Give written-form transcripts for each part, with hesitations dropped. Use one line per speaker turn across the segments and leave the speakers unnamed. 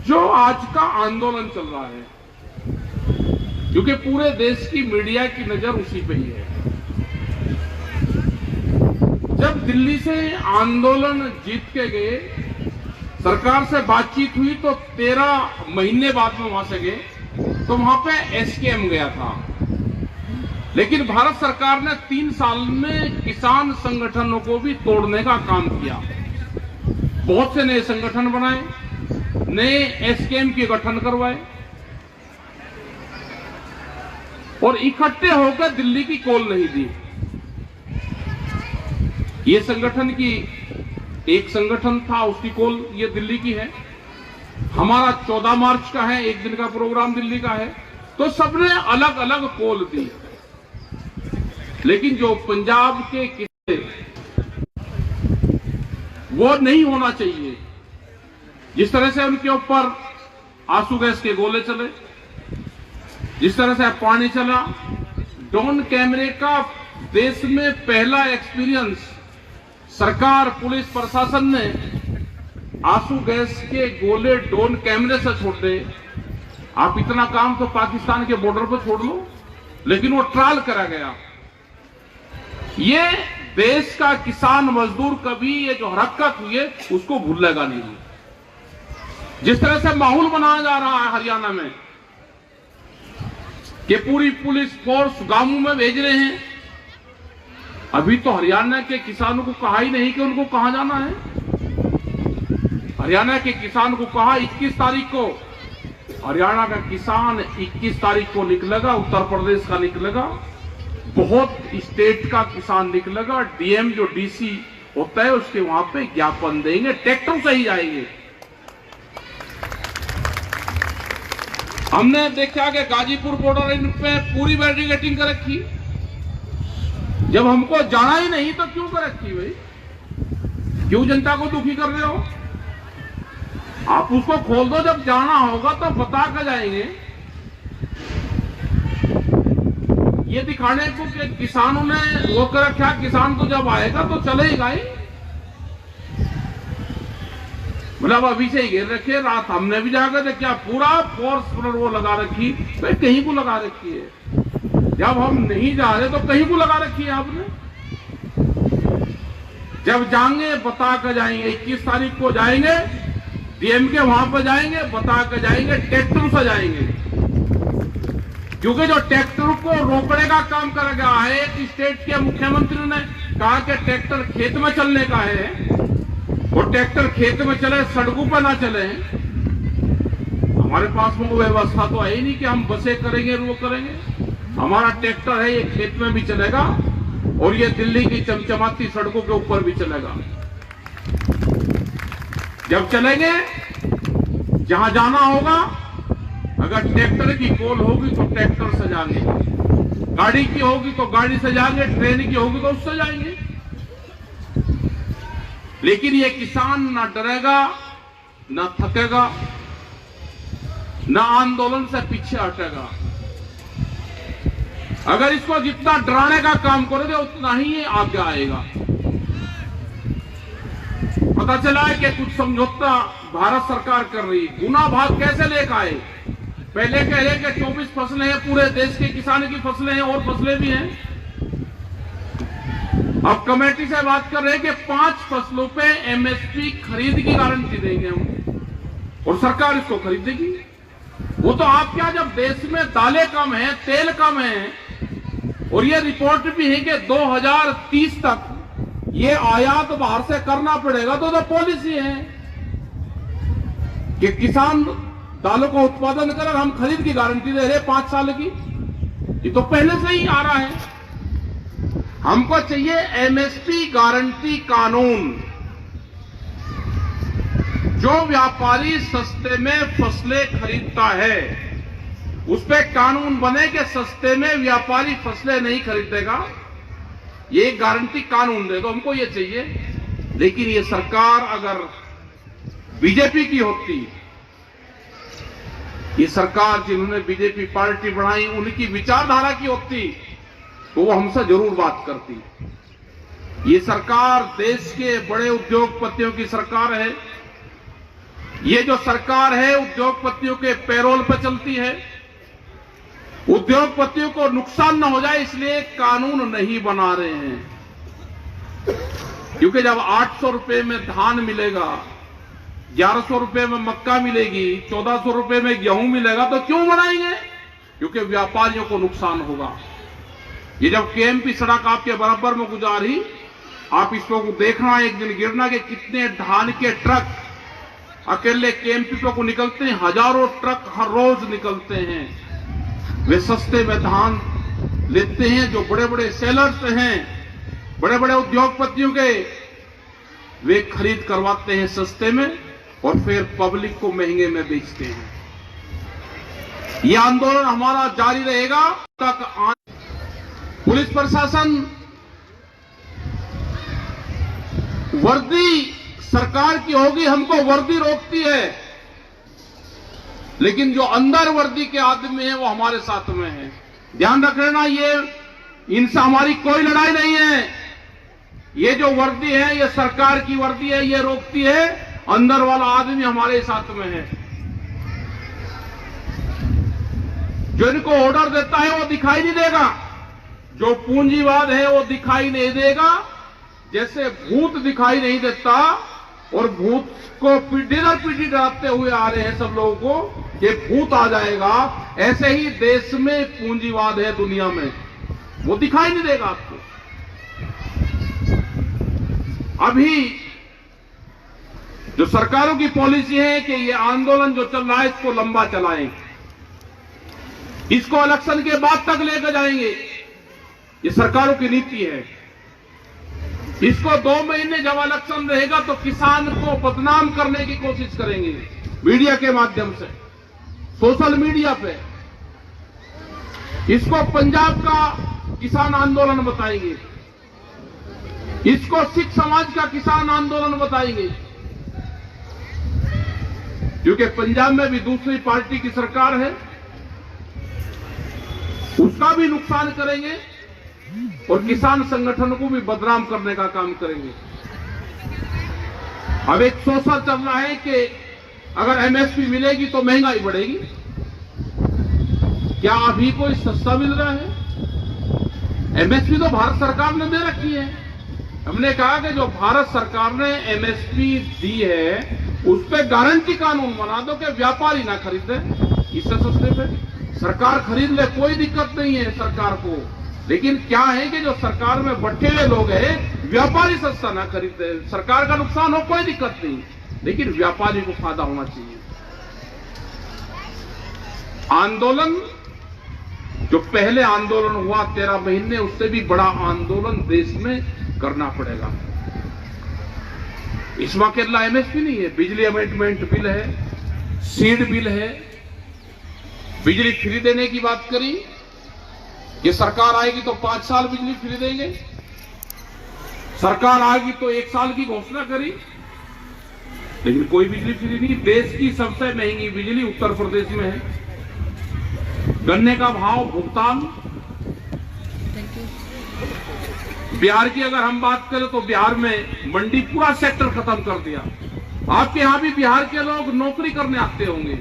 जो आज का आंदोलन चल रहा है, क्योंकि पूरे देश की मीडिया की नजर उसी पे ही है। जब दिल्ली से आंदोलन जीत के गए, सरकार से बातचीत हुई तो 13 महीने बाद में वहां से गए, तो वहां पे एसकेएम गया था। लेकिन भारत सरकार ने 3 साल में किसान संगठनों को भी तोड़ने का काम किया। बहुत से नए संगठन बनाए, नए एसकेएम के गठन करवाए और इकट्ठे होकर दिल्ली की कॉल नहीं दी। ये संगठन की एक संगठन था, उसकी कॉल ये दिल्ली की है। हमारा 14 मार्च का है, एक दिन का प्रोग्राम दिल्ली का है, तो सबने अलग अलग कॉल दी। लेकिन जो पंजाब के किस्से, वो नहीं होना चाहिए। जिस तरह से उनके ऊपर आंसू गैस के गोले चले, जिस तरह से पानी चला, ड्रोन कैमरे का देश में पहला एक्सपीरियंस, सरकार पुलिस प्रशासन ने आंसू गैस के गोले ड्रोन कैमरे से छोड़ दे। आप इतना काम तो पाकिस्तान के बॉर्डर पर छोड़ लो, लेकिन वो ट्रायल करा गया। ये देश का किसान मजदूर कभी ये जो हरकत हुई है उसको भूलेगा नहीं। जिस तरह से माहौल बनाया जा रहा है हरियाणा में कि पूरी पुलिस फोर्स गांवों में भेज रहे हैं, अभी तो हरियाणा के किसानों को कहा ही नहीं कि उनको कहां जाना है। हरियाणा के किसान को कहा 21 तारीख को, हरियाणा का किसान 21 तारीख को निकलेगा, उत्तर प्रदेश का निकलेगा, बहुत स्टेट का किसान निकलेगा। डीएम जो डीसी होता है उसके वहां पे ज्ञापन देंगे, ट्रैक्टर से ही जाएंगे। हमने देखा कि गाजीपुर बॉर्डर इन पे पूरी बैरिकेडिंग कर रखी। जब हमको जाना ही नहीं तो क्यों कर रखी भाई? क्यों जनता को दुखी कर रहे हो? आप उसको खोल दो, जब जाना होगा तो बता कर जाएंगे। ये दिखाने को कि किसानों ने वो कर रखा, किसान तो जब आएगा तो चलेगा ही। मतलब अभी से ही घेर रखे, रात हमने भी जाकर देखा, पूरा फोर्स पर वो लगा रखी। तो कहीं को लगा रखी है, जब हम नहीं जा रहे तो कहीं को लगा रखी है आपने। जब जाएंगे बता कर जाएंगे, 21 तारीख को जाएंगे, डीएम के वहां पर जाएंगे, बता कर जाएंगे, ट्रैक्टर से जाएंगे। क्योंकि जो ट्रैक्टर को रोकने का काम कर गया है, एक स्टेट के मुख्यमंत्री ने कहा कि ट्रैक्टर खेत में चलने का है, और ट्रैक्टर खेत में चले, सड़कों पर ना चले। हमारे पास वो व्यवस्था तो है ही नहीं कि हम बसें करेंगे, वो करेंगे। हमारा ट्रैक्टर है, ये खेत में भी चलेगा और ये दिल्ली की चमचमाती सड़कों के ऊपर भी चलेगा। जब चलेंगे जहां जाना होगा, अगर ट्रैक्टर की कॉल होगी तो ट्रैक्टर से जाएंगे, गाड़ी की होगी तो गाड़ी से जाएंगे, ट्रेन की होगी तो उससे जाएंगे। लेकिन ये किसान ना डरेगा, ना थकेगा, ना आंदोलन से पीछे हटेगा। अगर इसको जितना डराने का काम करोगे उतना ही ये आगे आएगा। पता चला है कि कुछ समझौता भारत सरकार कर रही है। गुना भाग कैसे लेकर आए? पहले कह रहे कि 24 फसलें हैं, पूरे देश के किसान की फसलें हैं, और फसलें भी हैं। अब कमेटी से बात कर रहे हैं कि 5 फसलों पे एमएसपी खरीद की गारंटी देंगे हम, और सरकार इसको खरीदेगी। वो तो आप क्या, जब देश में दालें कम है, तेल कम है, और ये रिपोर्ट भी है कि 2030 तक ये आयात बाहर से करना पड़ेगा, तो पॉलिसी है कि किसान दालों का उत्पादन कर, हम खरीद की गारंटी दे रहे 5 साल की। ये तो पहले से ही आ रहा है। हमको चाहिए एमएसपी गारंटी कानून। जो व्यापारी सस्ते में फसलें खरीदता है, उस पे कानून बने कि सस्ते में व्यापारी फसलें नहीं खरीदेगा। ये गारंटी कानून दे दो, हमको ये चाहिए। लेकिन ये सरकार अगर बीजेपी की होती, ये सरकार जिन्होंने बीजेपी पार्टी बनाई उनकी विचारधारा की होती, तो वो हमसे जरूर बात करती। ये सरकार देश के बड़े उद्योगपतियों की सरकार है। ये जो सरकार है उद्योगपतियों के पैरोल पर चलती है। उद्योगपतियों को नुकसान न हो जाए इसलिए कानून नहीं बना रहे हैं, क्योंकि जब 800 रुपए में धान मिलेगा, 1100 रुपए में मक्का मिलेगी, 1400 रुपए में गेहूं मिलेगा, तो क्यों बनाएंगे? क्योंकि व्यापारियों को नुकसान होगा। ये जब केएमपी सड़क आपके बराबर में गुजारी, आप इसको देखना एक दिन गिरना कि कितने धान के ट्रक अकेले केएमपी को निकलते हैं। हजारों ट्रक हर रोज निकलते हैं। वे सस्ते में धान लेते हैं। जो बड़े बड़े सेलर्स हैं, बड़े बड़े उद्योगपतियों के, वे खरीद करवाते हैं सस्ते में और फिर पब्लिक को महंगे में बेचते हैं। यह आंदोलन हमारा जारी रहेगा तक। पुलिस प्रशासन वर्दी सरकार की होगी, हमको वर्दी रोकती है, लेकिन जो अंदर वर्दी के आदमी है वो हमारे साथ में है। ध्यान रख लेना, ये इनसे हमारी कोई लड़ाई नहीं है। ये जो वर्दी है ये सरकार की वर्दी है, ये रोकती है। अंदर वाला आदमी हमारे साथ में है। जो इनको ऑर्डर देता है वो दिखाई नहीं देगा। जो पूंजीवाद है वो दिखाई नहीं देगा। जैसे भूत दिखाई नहीं देता और भूत को पीढ़ी दर पीढ़ी डराते हुए आ रहे हैं सब लोगों को, ये भूत आ जाएगा, ऐसे ही देश में पूंजीवाद है दुनिया में, वो दिखाई नहीं देगा आपको। अभी जो सरकारों की पॉलिसी है कि ये आंदोलन जो चल रहा है इसको लंबा चलाएं, इसको इलेक्शन के बाद तक लेकर जाएंगे, ये सरकारों की नीति है। इसको 2 महीने जब इलेक्शन रहेगा तो किसान को बदनाम करने की कोशिश करेंगे मीडिया के माध्यम से, सोशल मीडिया पे। इसको पंजाब का किसान आंदोलन बताएंगे, इसको सिख समाज का किसान आंदोलन बताएंगे, क्योंकि पंजाब में भी दूसरी पार्टी की सरकार है, उसका भी नुकसान करेंगे और किसान संगठन को भी बदनाम करने का काम करेंगे। अब एक सोचा चल रहा है कि अगर एमएसपी मिलेगी तो महंगाई बढ़ेगी। क्या अभी कोई सस्ता मिल रहा है? एमएसपी तो भारत सरकार ने दे रखी है। हमने कहा कि जो भारत सरकार ने एमएसपी दी है उस पर गारंटी कानून बना दो कि व्यापारी ना खरीदे इससे सस्ते पे, सरकार खरीद ले, कोई दिक्कत नहीं है सरकार को। लेकिन क्या है कि जो सरकार में बैठे हुए लोग हैं, व्यापारी सस्ता ना खरीदते, सरकार का नुकसान हो कोई दिक्कत नहीं, लेकिन व्यापारी को फायदा होना चाहिए। आंदोलन जो पहले आंदोलन हुआ 13 महीने, उससे भी बड़ा आंदोलन देश में करना पड़ेगा। इस वक्त अकेला एमएसपी नहीं है, बिजली अमेंडमेंट बिल है, सीड बिल है, बिजली फ्री देने की बात करी। ये सरकार आएगी तो 5 साल बिजली फ्री देंगे, सरकार आएगी तो 1 साल की घोषणा करी, लेकिन कोई बिजली फ्री नहीं। देश की सबसे महंगी बिजली उत्तर प्रदेश में है। गन्ने का भाव भुगतान, बिहार की अगर हम बात करें तो बिहार में मंडी पूरा सेक्टर खत्म कर दिया। आपके यहां भी बिहार के लोग नौकरी करने आते होंगे,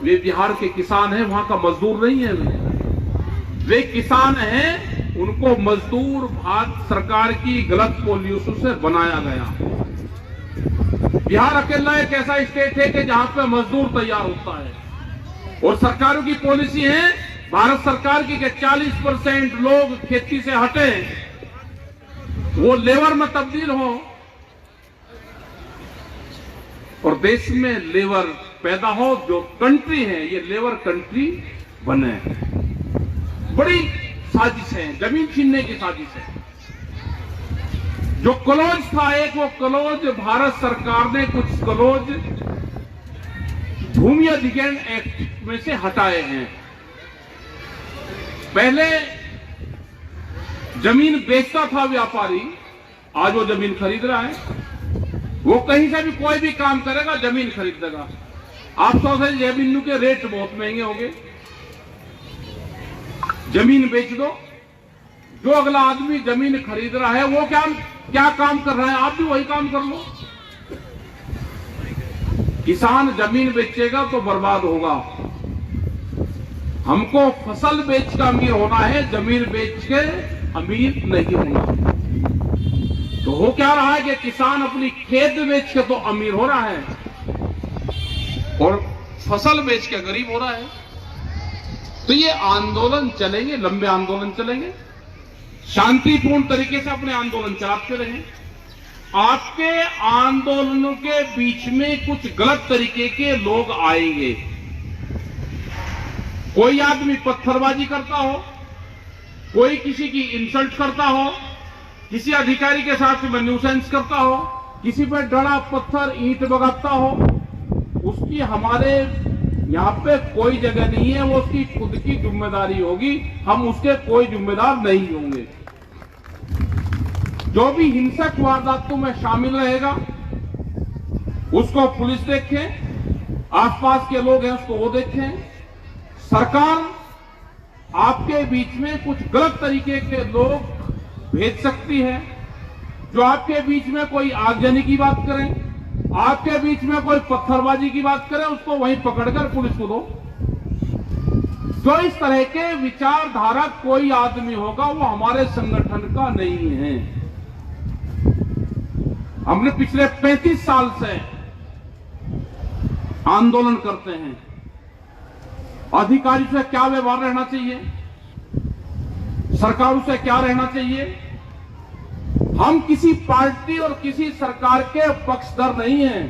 वे बिहार के किसान हैं, वहां का मजदूर नहीं है। वे किसान हैं, उनको मजदूर भारत सरकार की गलत पॉलिसी से बनाया गया। बिहार अकेला एक ऐसा स्टेट है कि जहां पे मजदूर तैयार होता है, और सरकारों की पॉलिसी है भारत सरकार की कि 40% लोग खेती से हटे, वो लेबर में तब्दील हो और देश में लेबर पैदा हो। जो कंट्री है ये लेबर कंट्री बने। बड़ी साजिश है, जमीन छीनने की साजिश है। जो क्लोज था एक, वो क्लोज भारत सरकार ने कुछ क्लोज भूमि अधिग्रहण एक्ट में से हटाए हैं। पहले जमीन बेचता था व्यापारी, आज वो जमीन खरीद रहा है। वो कहीं से भी कोई भी काम करेगा जमीन खरीदेगा। आप सोच रहे जमीन के रेट बहुत महंगे हो गए, जमीन बेच दो। जो अगला आदमी जमीन खरीद रहा है वो क्या काम कर रहा है, आप भी वही काम कर लो। किसान जमीन बेचेगा तो बर्बाद होगा। हमको फसल बेच कर अमीर होना है, जमीन बेच के अमीर नहीं होना। तो हो क्या रहा है कि किसान अपनी खेत बेच के तो अमीर हो रहा है और फसल बेच के गरीब हो रहा है। तो ये आंदोलन चलेंगे, लंबे आंदोलन चलेंगे, शांतिपूर्ण तरीके से अपने आंदोलन चलाते रहें। आपके आंदोलनों के बीच में कुछ गलत तरीके के लोग आएंगे। कोई आदमी पत्थरबाजी करता हो, कोई किसी की इंसल्ट करता हो, किसी अधिकारी के साथ में न्यूसेंस करता हो, किसी पर डड़ा पत्थर ईंट बगाता हो, उसकी हमारे यहां पे कोई जगह नहीं है। वो उसकी खुद की जिम्मेदारी होगी, हम उसके कोई जिम्मेदार नहीं होंगे। जो भी हिंसक वारदातों में शामिल रहेगा उसको पुलिस देखे, आसपास के लोग हैं उसको वो देखें। सरकार आपके बीच में कुछ गलत तरीके के लोग भेज सकती है, जो आपके बीच में कोई आगजनी की बात करें, आपके बीच में कोई पत्थरबाजी की बात करे, उसको वहीं पकड़कर पुलिस को दो। जो इस तरह के विचारधारा कोई आदमी होगा वो हमारे संगठन का नहीं है। हमने पिछले 35 साल से आंदोलन करते हैं। अधिकारी से क्या व्यवहार रहना चाहिए, सरकारों से क्या रहना चाहिए। हम किसी पार्टी और किसी सरकार के पक्षधर नहीं हैं।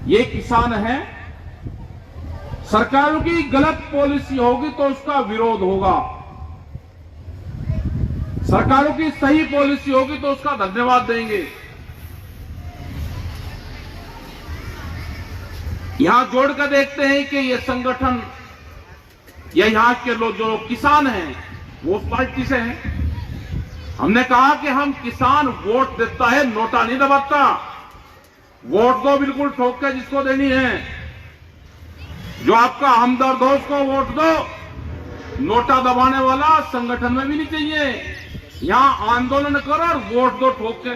ये किसान है, सरकारों की गलत पॉलिसी होगी तो उसका विरोध होगा, सरकारों की सही पॉलिसी होगी तो उसका धन्यवाद देंगे। यहां जोड़कर देखते हैं कि ये संगठन या यहां के लोग जो किसान हैं वो उस पार्टी से हैं। हमने कहा कि हम किसान वोट देता है, नोटा नहीं दबाता। वोट दो बिल्कुल ठोक के जिसको देनी है, जो आपका हमदर्द हो उसको वोट दो। नोटा दबाने वाला संगठन में भी नहीं चाहिए। यहां आंदोलन करो और वोट दो ठोक के,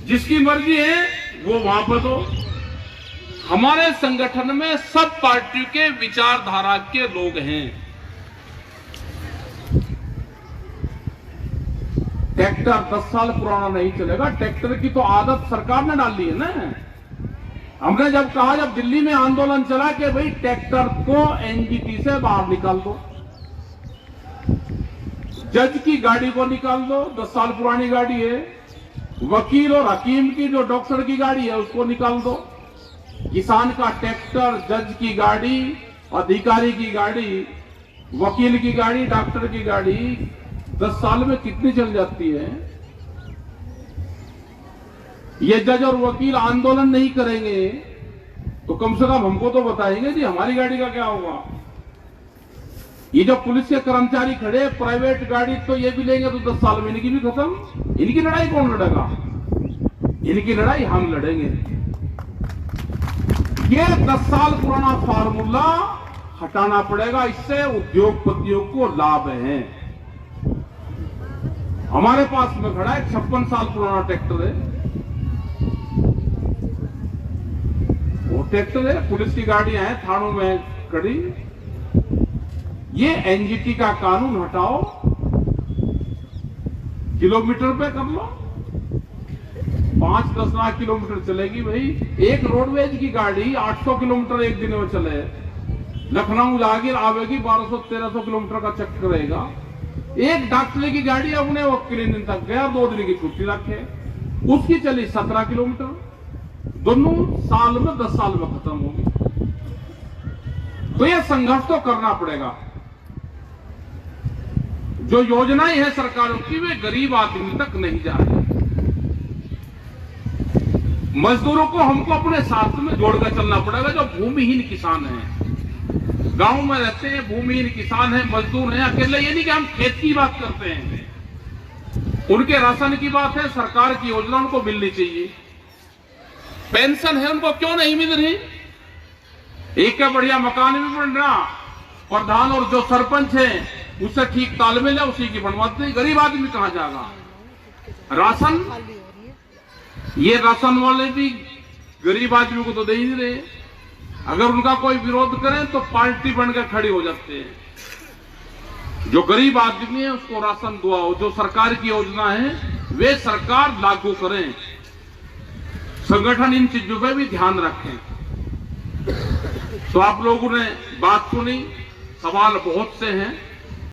जिसकी मर्जी है वो वहां पर दो। हमारे संगठन में सब पार्टियों के विचारधारा के लोग हैं। ट्रैक्टर 10 साल पुराना नहीं चलेगा। ट्रैक्टर की तो आदत सरकार ने डाल दी है ना। हमने जब कहा, जब दिल्ली में आंदोलन चला कि भाई ट्रैक्टर को एनजीटी से बाहर निकाल दो, जज की गाड़ी को निकाल दो, 10 साल पुरानी गाड़ी है, वकील और हकीम की जो डॉक्टर की गाड़ी है उसको निकाल दो। किसान का ट्रैक्टर, जज की गाड़ी, अधिकारी की गाड़ी, वकील की गाड़ी, डॉक्टर की गाड़ी 10 साल में कितनी चल जाती है। ये जज और वकील आंदोलन नहीं करेंगे तो कम से कम हमको तो बताएंगे जी हमारी गाड़ी का क्या होगा। ये जो पुलिस के कर्मचारी खड़े प्राइवेट गाड़ी तो ये भी लेंगे तो 10 साल में इनकी भी खत्म। इनकी लड़ाई कौन लड़ेगा? इनकी लड़ाई हम लड़ेंगे। ये 10 साल पुराना फार्मूला हटाना पड़ेगा, इससे उद्योगपतियों को लाभ है। हमारे पास में खड़ा है 56 साल पुराना ट्रैक्टर है, वो ट्रैक्टर है, पुलिस की गाड़ियां हैं थानों में खड़ी। ये एनजीटी का कानून हटाओ, किलोमीटर पे कर लो, 5-10 लाख किलोमीटर चलेगी भाई। एक रोडवेज की गाड़ी 800 किलोमीटर एक दिन में चले, लखनऊ जागीर आवेगी 1200-1300 किलोमीटर का चक्कर रहेगा। एक डॉक्टर की गाड़ी अपने वो क्लिनिक तक गया, 2 दिन की छुट्टी रखे, उसकी चली 17 किलोमीटर, दोनों साल में 10 साल में खत्म होगी। तो ये संघर्ष तो करना पड़ेगा। जो योजनाएं हैं सरकारों की वे गरीब आदमी तक नहीं जा रही। मजदूरों को हमको अपने साथ में जोड़कर चलना पड़ेगा। जो भूमिहीन किसान हैं, गांव में रहते हैं, भूमिहीन किसान हैं, मजदूर हैं, अकेले ये नहीं कि हम खेत की बात करते हैं, उनके राशन की बात है। सरकार की योजना उनको मिलनी चाहिए। पेंशन है उनको क्यों नहीं मिल रही? एक का बढ़िया मकान भी बन रहा, प्रधान और जो सरपंच है उससे ठीक तालमेल है, उसी की बनवाते हैं। गरीब आदमी कहां जाएगा? राशन, ये राशन वाले भी गरीब आदमी को तो दे ही नहीं रहे। अगर उनका कोई विरोध करें तो पार्टी बनकर खड़ी हो जाते हैं। जो गरीब आदमी है उसको राशन दुआओ, जो सरकार की योजना है वे सरकार लागू करें। संगठन इन चीजों पे भी ध्यान रखें। तो आप लोगों ने बात सुनी, सवाल बहुत से हैं।